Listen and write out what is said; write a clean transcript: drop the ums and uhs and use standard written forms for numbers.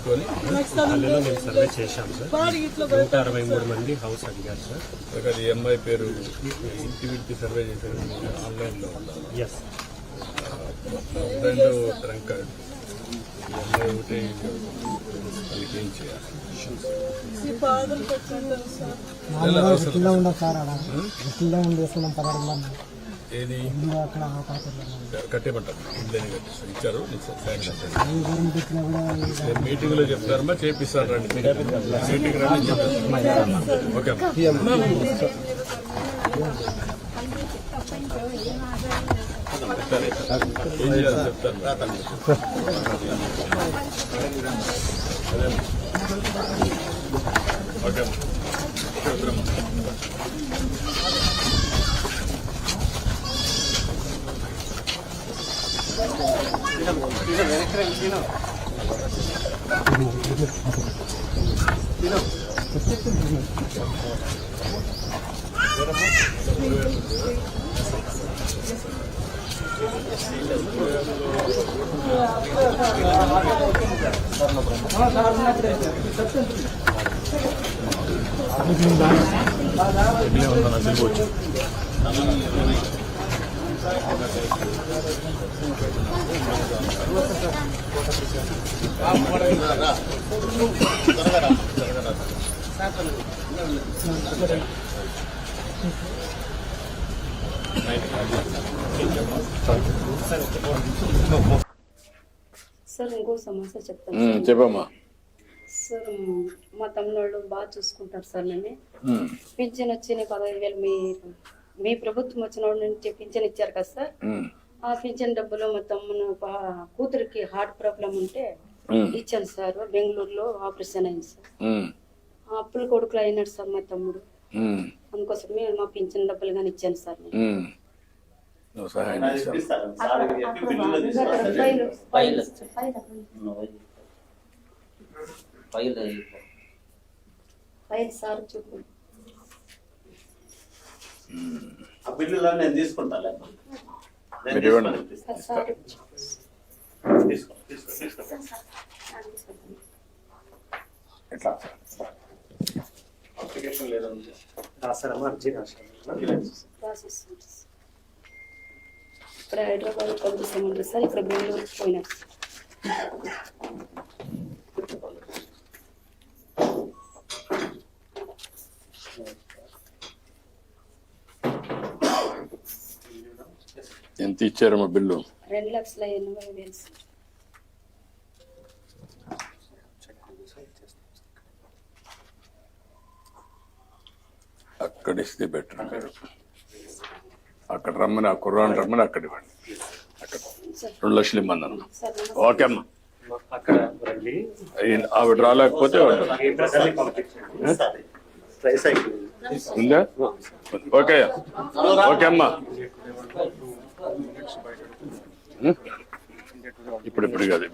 తీసుకొని పల్లెలో మేము సర్వే చేశాం సార్. 163 మంది హౌస్ అడిగారు సార్. అక్కడ ఈ అమ్మాయి పేరు ఇంటివింటి సర్వే చేశారు ఆన్లైన్లో ఎస్ రెండు ట్రంక్ కార్డ్ ఈ అమ్మాయి ఒకటే వాళ్ళకి ఏం చేయాలి ఏది కట్టేమంటారు ఇల్లని కట్టిస్తారు ఇచ్చారు మీటింగ్ లో చెప్తారమ్మా చేపిస్తారు రండి మీటింగ్ రండి చెప్తారు ఓకే ఏం చేయాలి చెప్తారు ఓకే సార్ ఇంకో సమస్య చెప్తాను చెప్పమ్మా సార్. మా తమ్ముళ్ళు బాగా చూసుకుంటారు సార్. నన్ను పింఛన్ వచ్చి 15,000 మీ ప్రభుత్వం వచ్చిన నుంచి పింఛన్ ఇచ్చారు కదా సార్. ఆ పింఛన్ డబ్బులు మా తమ్ముడు కూతురికి హార్ట్ ప్రాబ్లం ఉంటే ఇచ్చాను సార్. బెంగళూరులో ఆపరేషన్ అయింది సార్. అప్పుల కొడుకులు అయినాడు సార్ మా తమ్ముడు. అందుకోసమే మా పింఛన్ డబ్బులు కానీ ఇచ్చాను సార్. ఫైల్ సార్ చూపు బిల్లులో నేను తీసుకుంటాను. అప్లికేషన్ లేదండి ఇక్కడ హైదరాబాద్ పంపిస్తామంటారు సార్. ఇక్కడ బెంగళూరుకి పోయినారు. ఎంత ఇచ్చారమ్మా బిల్లు? 2,80,000 సార్. అక్కడ ఇస్తే బెటర్. అక్కడ రమ్మని ఆ కుర్రాన్ని రమ్మని అక్కడ ఇవ్వండి. అక్కడ 2 లక్షలు ఇమ్మన్నాను. ఓకే అమ్మా. ఆవిడ రాలేకపోతే ఉందా? ఓకే ఓకే అమ్మా. ఇప్పుడు కాదు.